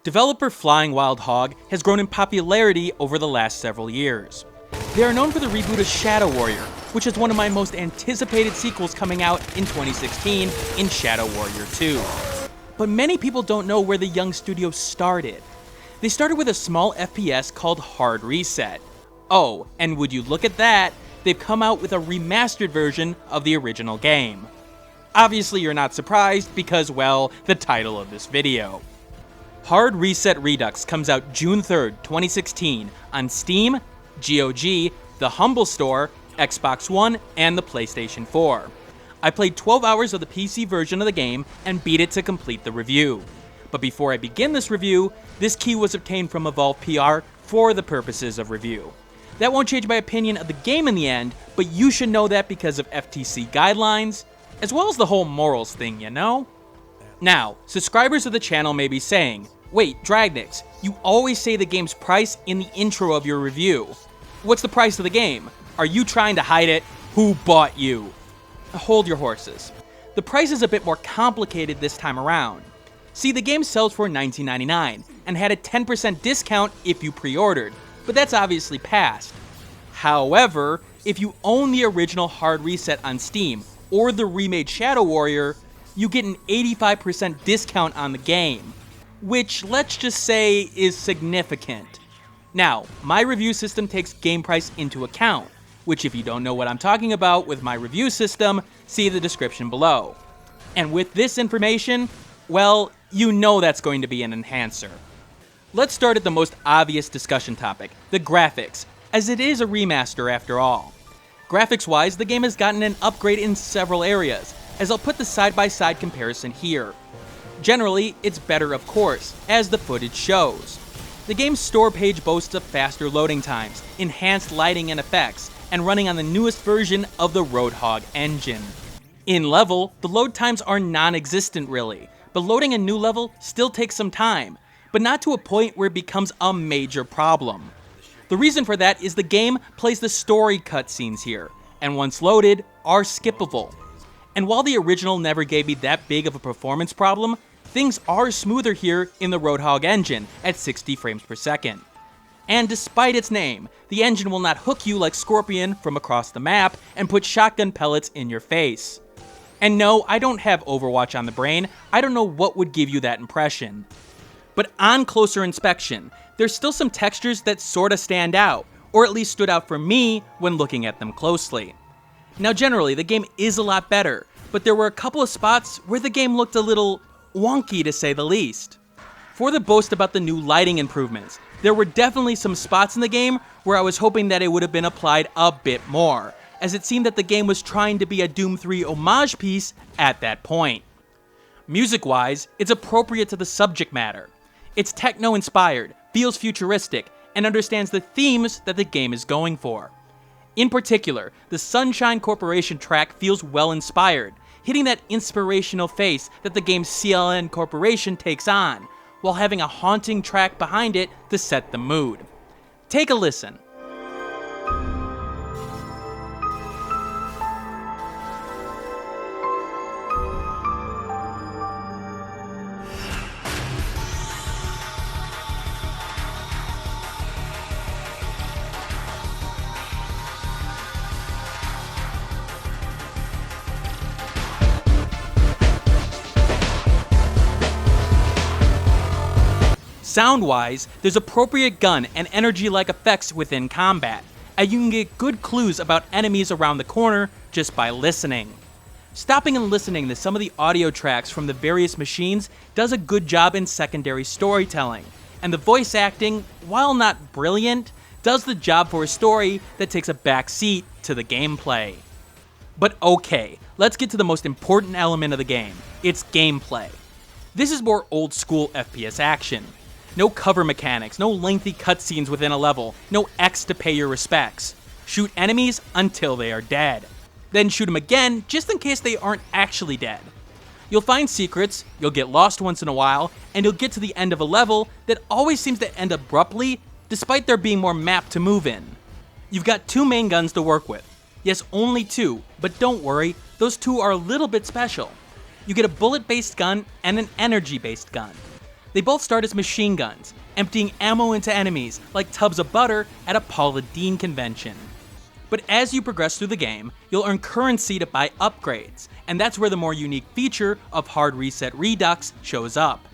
Developer Flying Wild Hog has grown in popularity over the last several years. They are known for the reboot of Shadow Warrior, which is one of my most anticipated sequels coming out in 2016 in Shadow Warrior 2. But many people don't know where the young studio started. They started with a small FPS called Horde Reset. Oh, and would you look at that, they've come out with a remastered version of the original game. Obviously you're not surprised because, well, the title of this video. Horde Reset Redux comes out June 3rd, 2016 on Steam, GOG, the Humble Store, Xbox One, and the PlayStation 4. I played 12 hours of the PC version of the game and beat it to complete the review. But before I begin this review, this key was obtained from evolve.pr for the purposes of review. That won't change my opinion of the game in the end, but you should know that because of FTC guidelines, as well as the whole morals thing, you know? Now, subscribers of the channel may be saying, wait, Dragnix, you always say the game's price in the intro of your review. What's the price of the game? Are you trying to hide it? Who bought you? Hold your horses. The price is a bit more complicated this time around. See, the game sells for $19.99 and had a 10% discount if you pre-ordered, but that's obviously past. However, if you own the original Horde Reset on Steam or the remade Shadow Warrior, you get an 85% discount on the game, which let's just say is significant. Now, my review system takes game price into account, which if you don't know what I'm talking about with my review system, see the description below. And with this information, well, you know that's going to be an enhancer. Let's start at the most obvious discussion topic, the graphics, as it is a remaster after all. Graphics-wise, the game has gotten an upgrade in several areas, as I'll put the side-by-side comparison here. Generally, it's better of course, as the footage shows. The game's store page boasts of faster loading times, enhanced lighting and effects, and running on the newest version of the Roadhog engine. In level, the load times are non-existent really, but loading a new level still takes some time, but not to a point where it becomes a major problem. The reason for that is the game plays the story cutscenes here, and once loaded, are skippable. And while the original never gave me that big of a performance problem, things are smoother here in the Roadhog engine at 60 frames per second. And despite its name, the engine will not hook you like Scorpion from across the map and put shotgun pellets in your face. And no, I don't have Overwatch on the brain, I don't know what would give you that impression. But on closer inspection, there's still some textures that sorta stand out, or at least stood out for me when looking at them closely. Now generally, the game is a lot better, but there were a couple of spots where the game looked a little wonky to say the least. For the boast about the new lighting improvements, there were definitely some spots in the game where I was hoping that it would have been applied a bit more, as it seemed that the game was trying to be a Doom 3 homage piece at that point. Music-wise, it's appropriate to the subject matter. It's techno-inspired, feels futuristic, and understands the themes that the game is going for. In particular, the Sunshine Corporation track feels well-inspired, hitting that inspirational face that the game's CLN Corporation takes on, while having a haunting track behind it to set the mood. Take a listen. Sound-wise, there's appropriate gun and energy-like effects within combat, and you can get good clues about enemies around the corner just by listening. Stopping and listening to some of the audio tracks from the various machines does a good job in secondary storytelling, and the voice acting, while not brilliant, does the job for a story that takes a back seat to the gameplay. But okay, let's get to the most important element of the game, its gameplay. This is more old-school FPS action. No cover mechanics, no lengthy cutscenes within a level, no X to pay your respects. Shoot enemies until they are dead. Then shoot them again just in case they aren't actually dead. You'll find secrets, you'll get lost once in a while, and you'll get to the end of a level that always seems to end abruptly despite there being more map to move in. You've got two main guns to work with. Yes, only two, but don't worry, those two are a little bit special. You get a bullet-based gun and an energy-based gun. They both start as machine guns, emptying ammo into enemies like tubs of butter at a Paula Deen convention. But as you progress through the game, you'll earn currency to buy upgrades, and that's where the more unique feature of Hard Reset Redux shows up.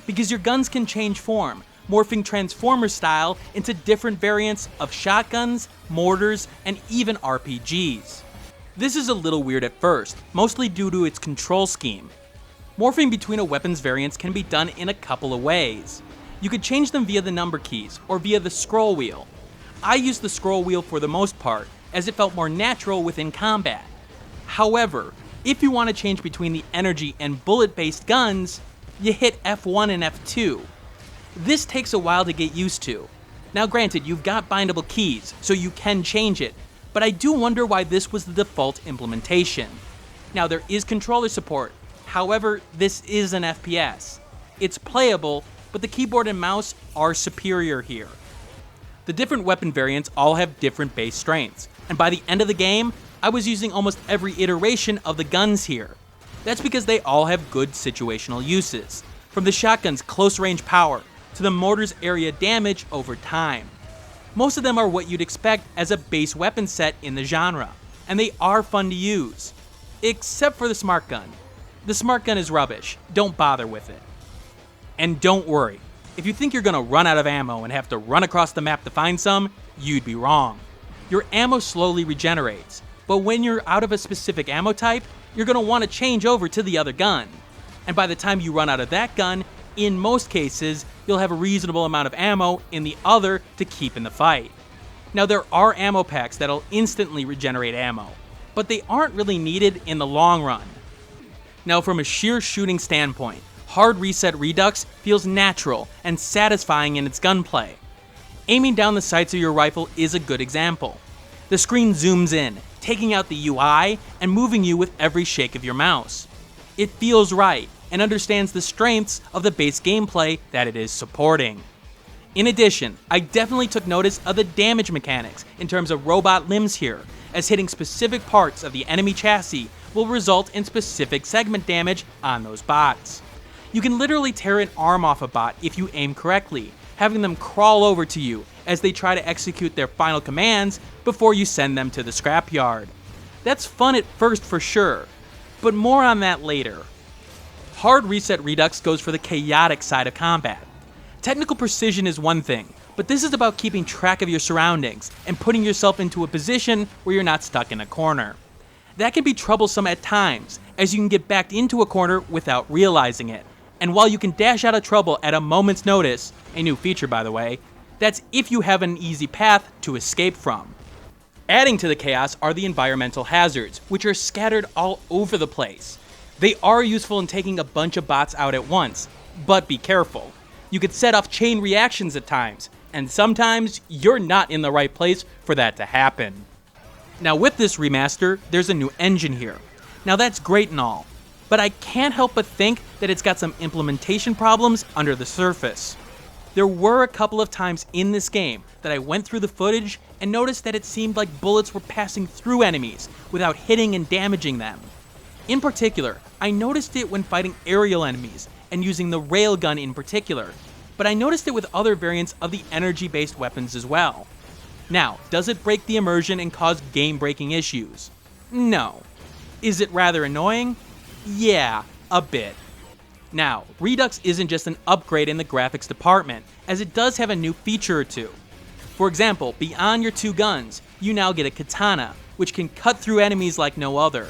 Because your guns can change form, morphing Transformer style into different variants of shotguns, mortars, and even RPGs. This is a little weird at first, mostly due to its control scheme. Morphing between a weapon's variants can be done in a couple of ways. You could change them via the number keys or via the scroll wheel. I used the scroll wheel for the most part, as it felt more natural within combat. However, if you want to change between the energy and bullet-based guns, you hit F1 and F2. This takes a while to get used to. Now granted, you've got bindable keys, so you can change it, but I do wonder why this was the default implementation. Now there is controller support, however, this is an FPS. It's playable, but the keyboard and mouse are superior here. The different weapon variants all have different base strengths, and by the end of the game, I was using almost every iteration of the guns here. That's because they all have good situational uses, from the shotgun's close range power to the mortar's area damage over time. Most of them are what you'd expect as a base weapon set in the genre, and they are fun to use. Except for the smart gun. The smart gun is rubbish, don't bother with it. And don't worry, if you think you're gonna run out of ammo and have to run across the map to find some, you'd be wrong. Your ammo slowly regenerates, but when you're out of a specific ammo type, you're gonna want to change over to the other gun. And by the time you run out of that gun, in most cases, you'll have a reasonable amount of ammo in the other to keep in the fight. Now there are ammo packs that'll instantly regenerate ammo, but they aren't really needed in the long run. Now from a sheer shooting standpoint, Hard Reset Redux feels natural and satisfying in its gunplay. Aiming down the sights of your rifle is a good example. The screen zooms in, taking out the UI and moving you with every shake of your mouse. It feels right and understands the strengths of the base gameplay that it is supporting. In addition, I definitely took notice of the damage mechanics in terms of robot limbs here, as hitting specific parts of the enemy chassis will result in specific segment damage on those bots. You can literally tear an arm off a bot if you aim correctly, having them crawl over to you as they try to execute their final commands before you send them to the scrapyard. That's fun at first for sure, but more on that later. Hard Reset Redux goes for the chaotic side of combat. Technical precision is one thing, but this is about keeping track of your surroundings and putting yourself into a position where you're not stuck in a corner. That can be troublesome at times, as you can get backed into a corner without realizing it. And while you can dash out of trouble at a moment's notice, a new feature by the way, that's if you have an easy path to escape from. Adding to the chaos are the environmental hazards, which are scattered all over the place. They are useful in taking a bunch of bots out at once, but be careful. You could set off chain reactions at times, and sometimes you're not in the right place for that to happen. Now with this remaster, there's a new engine here. Now that's great and all, but I can't help but think that it's got some implementation problems under the surface. There were a couple of times in this game that I went through the footage and noticed that it seemed like bullets were passing through enemies without hitting and damaging them. In particular, I noticed it when fighting aerial enemies and using the railgun in particular, but I noticed it with other variants of the energy-based weapons as well. Now, does it break the immersion and cause game-breaking issues? No. Is it rather annoying? Yeah, a bit. Now, Redux isn't just an upgrade in the graphics department, as it does have a new feature or two. For example, beyond your two guns, you now get a katana, which can cut through enemies like no other.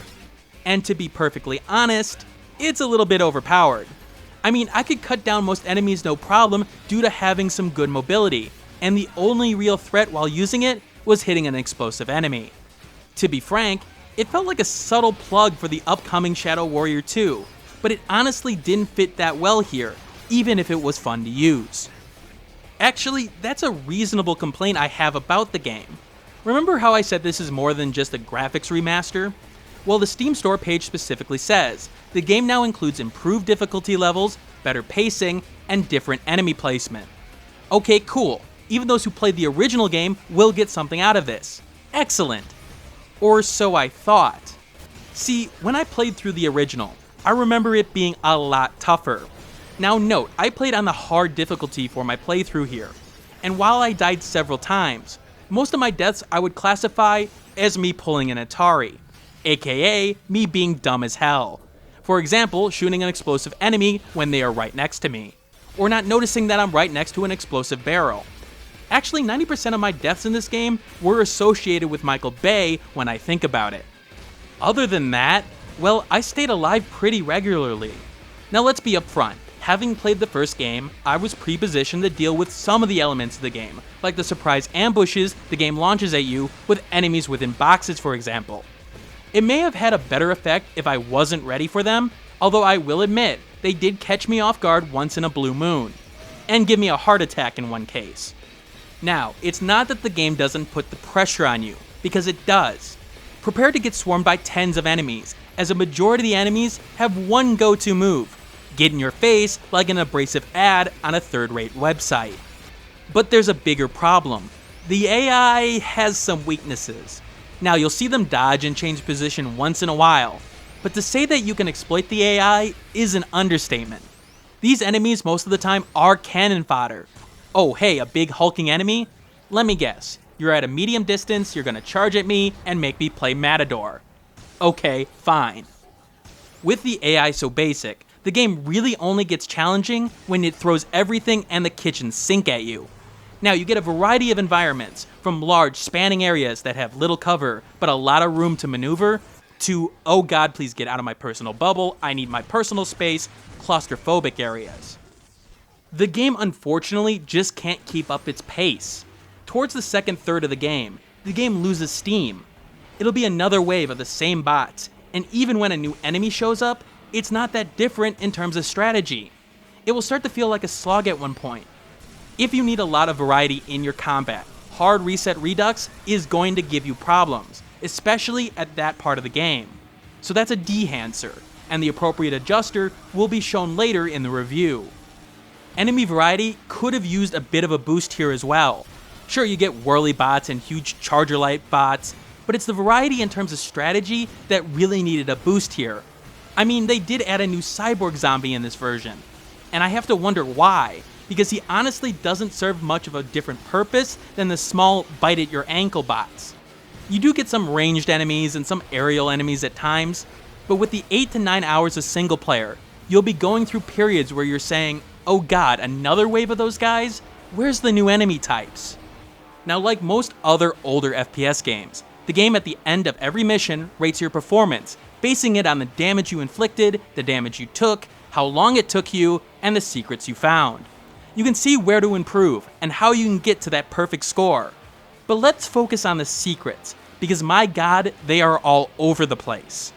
And to be perfectly honest, it's a little bit overpowered. I mean, I could cut down most enemies no problem due to having some good mobility, and the only real threat while using it was hitting an explosive enemy. To be frank, it felt like a subtle plug for the upcoming Shadow Warrior 2, but it honestly didn't fit that well here, even if it was fun to use. Actually, that's a reasonable complaint I have about the game. Remember how I said this is more than just a graphics remaster? Well, the Steam store page specifically says, the game now includes improved difficulty levels, better pacing, and different enemy placement. Okay, cool. Even those who played the original game will get something out of this. Excellent. Or so I thought. See, when I played through the original, I remember it being a lot tougher. Now note, I played on the hard difficulty for my playthrough here, and while I died several times, most of my deaths I would classify as me pulling an Atari, aka me being dumb as hell. For example, shooting an explosive enemy when they are right next to me, or not noticing that I'm right next to an explosive barrel. Actually, 90% of my deaths in this game were associated with Michael Bay when I think about it. Other than that, well, I stayed alive pretty regularly. Now let's be upfront. Having played the first game, I was pre-positioned to deal with some of the elements of the game, like the surprise ambushes the game launches at you with enemies within boxes, for example. It may have had a better effect if I wasn't ready for them, although I will admit, they did catch me off guard once in a blue moon, and give me a heart attack in one case. Now, it's not that the game doesn't put the pressure on you, because it does. Prepare to get swarmed by tens of enemies, as a majority of the enemies have one go-to move: get in your face like an abrasive ad on a third-rate website. But there's a bigger problem. The AI has some weaknesses. Now, you'll see them dodge and change position once in a while, but to say that you can exploit the AI is an understatement. These enemies most of the time are cannon fodder. Oh hey, a big hulking enemy? Let me guess, you're at a medium distance, you're gonna charge at me and make me play Matador. Okay, fine. With the AI so basic, the game really only gets challenging when it throws everything and the kitchen sink at you. Now, you get a variety of environments, from large spanning areas that have little cover but a lot of room to maneuver, to, oh god, please get out of my personal bubble, I need my personal space, claustrophobic areas. The game unfortunately just can't keep up its pace. Towards the second third of the game loses steam. It'll be another wave of the same bots, and even when a new enemy shows up, it's not that different in terms of strategy. It will start to feel like a slog at one point. If you need a lot of variety in your combat, hard Reset Redux is going to give you problems, especially at that part of the game. So that's a dehancer, and the appropriate adjuster will be shown later in the review. Enemy variety could have used a bit of a boost here as well. Sure, you get whirly bots and huge charger light bots, but it's the variety in terms of strategy that really needed a boost here. I mean, they did add a new cyborg zombie in this version, and I have to wonder why, because he honestly doesn't serve much of a different purpose than the small bite at your ankle bots. You do get some ranged enemies and some aerial enemies at times, but with the 8 to 9 hours of single player, you'll be going through periods where you're saying, oh god, another wave of those guys? Where's the new enemy types? Now, like most other older FPS games, the game at the end of every mission rates your performance, basing it on the damage you inflicted, the damage you took, how long it took you, and the secrets you found. You can see where to improve, and how you can get to that perfect score. But let's focus on the secrets, because my god, they are all over the place.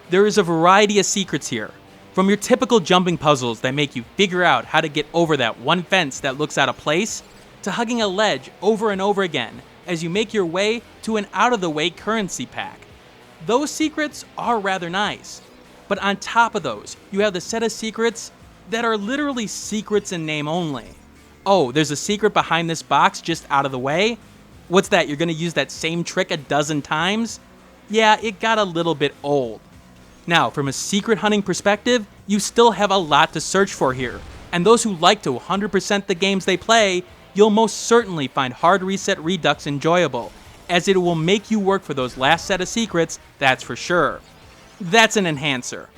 There is a variety of secrets here, from your typical jumping puzzles that make you figure out how to get over that one fence that looks out of place, to hugging a ledge over and over again as you make your way to an out-of-the-way currency pack. Those secrets are rather nice, but on top of those, you have the set of secrets that are literally secrets in name only. Oh, there's a secret behind this box just out of the way? What's that, you're gonna use that same trick a dozen times? Yeah, it got a little bit old. Now, from a secret hunting perspective, you still have a lot to search for here, and those who like to 100% the games they play, you'll most certainly find Hard Reset Redux enjoyable, as it will make you work for those last set of secrets, that's for sure. That's an enhancer.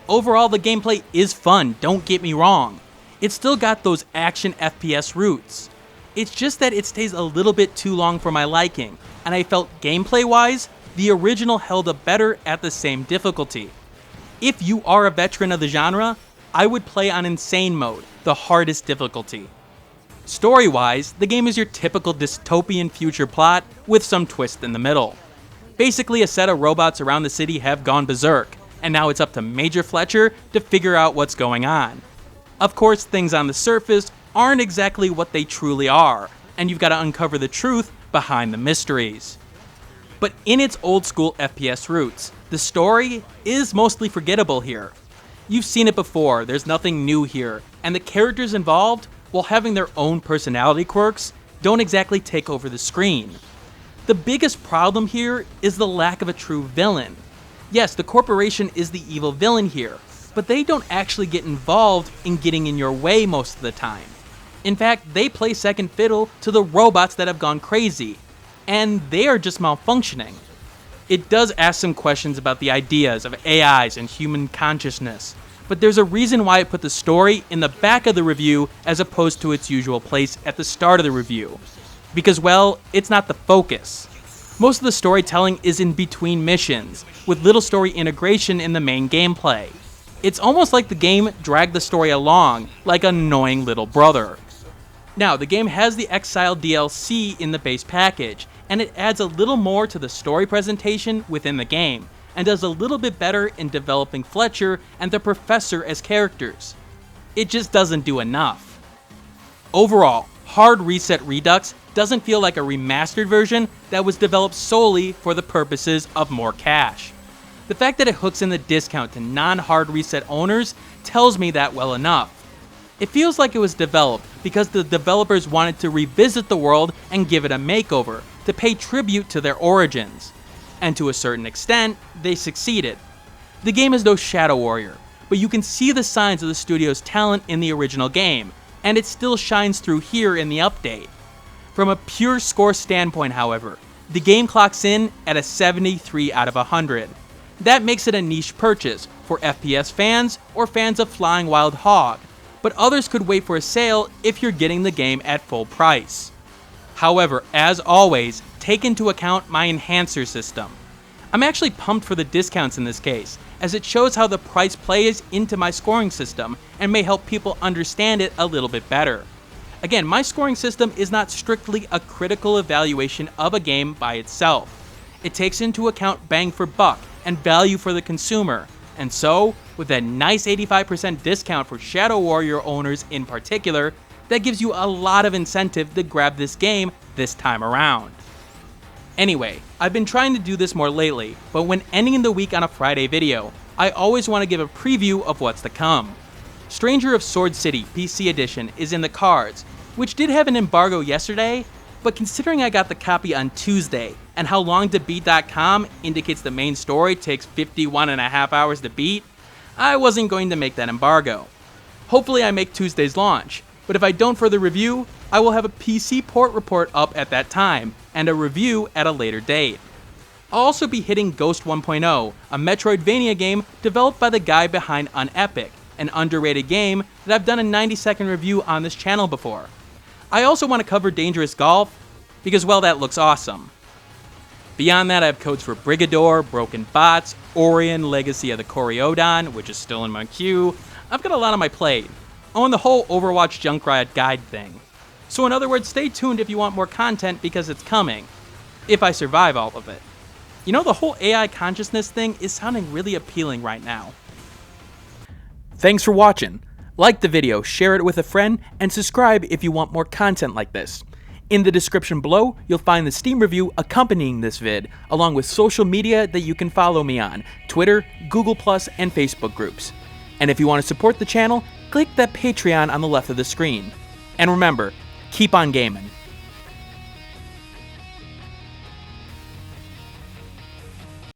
Overall, the gameplay is fun, don't get me wrong. It's still got those action FPS roots. It's just that it stays a little bit too long for my liking, and I felt gameplay-wise, the original held up better at the same difficulty. If you are a veteran of the genre, I would play on Insane Mode, the hardest difficulty. Story-wise, the game is your typical dystopian future plot with some twist in the middle. Basically, a set of robots around the city have gone berserk, and now it's up to Major Fletcher to figure out what's going on. Of course, things on the surface aren't exactly what they truly are, and you've got to uncover the truth behind the mysteries. But in its old school FPS roots, the story is mostly forgettable here. You've seen it before, there's nothing new here, and the characters involved, while having their own personality quirks, don't exactly take over the screen. The biggest problem here is the lack of a true villain. Yes, the corporation is the evil villain here, but they don't actually get involved in getting in your way most of the time. In fact, they play second fiddle to the robots that have gone crazy, and they are just malfunctioning. It does ask some questions about the ideas of AIs and human consciousness, but there's a reason why it put the story in the back of the review as opposed to its usual place at the start of the review. Because, well, it's not the focus. Most of the storytelling is in between missions, with little story integration in the main gameplay. It's almost like the game dragged the story along, like an annoying little brother. Now, the game has the Exile DLC in the base package, and it adds a little more to the story presentation within the game, and does a little bit better in developing Fletcher and the Professor as characters. It just doesn't do enough. Overall, Hard Reset Redux doesn't feel like a remastered version that was developed solely for the purposes of more cash. The fact that it hooks in the discount to non-Hard Reset owners tells me that well enough. It feels like it was developed because the developers wanted to revisit the world and give it a makeover, to pay tribute to their origins. And to a certain extent, they succeeded. The game is no Shadow Warrior, but you can see the signs of the studio's talent in the original game, and it still shines through here in the update. From a pure score standpoint, however, the game clocks in at a 73 out of 100. That makes it a niche purchase for FPS fans or fans of Flying Wild Hog, but others could wait for a sale if you're getting the game at full price. However, as always, take into account my enhancer system. I'm actually pumped for the discounts in this case, as it shows how the price plays into my scoring system and may help people understand it a little bit better. Again, my scoring system is not strictly a critical evaluation of a game by itself. It takes into account bang for buck and value for the consumer, and so, with a nice 85% discount for Shadow Warrior owners in particular, that gives you a lot of incentive to grab this game this time around. Anyway, I've been trying to do this more lately, but when ending the week on a Friday video, I always want to give a preview of what's to come. Stranger of Sword City PC Edition is in the cards, which did have an embargo yesterday, but considering I got the copy on Tuesday, and how long to beat.com indicates the main story takes 51.5 hours to beat, I wasn't going to make that embargo. Hopefully I make Tuesday's launch, but if I don't for the review, I will have a PC port report up at that time, and a review at a later date. I'll also be hitting Ghost 1.0, a Metroidvania game developed by the guy behind Unepic, an underrated game that I've done a 90-second review on this channel before. I also want to cover Dangerous Golf, because well, that looks awesome. Beyond that, I have codes for Brigador, Broken Bots, Orion, Legacy of the Coriodon, which is still in my queue. I've got a lot on my plate. Oh, and the whole Overwatch Junkrat guide thing. So in other words, stay tuned if you want more content because it's coming. If I survive all of it. You know, the whole AI consciousness thing is sounding really appealing right now. Thanks for watching. Like the video, share it with a friend, and subscribe if you want more content like this. In the description below, you'll find the Steam review accompanying this vid, along with social media that you can follow me on, Twitter, Google+, and Facebook groups. And if you want to support the channel, click that Patreon on the left of the screen. And remember, keep on gaming.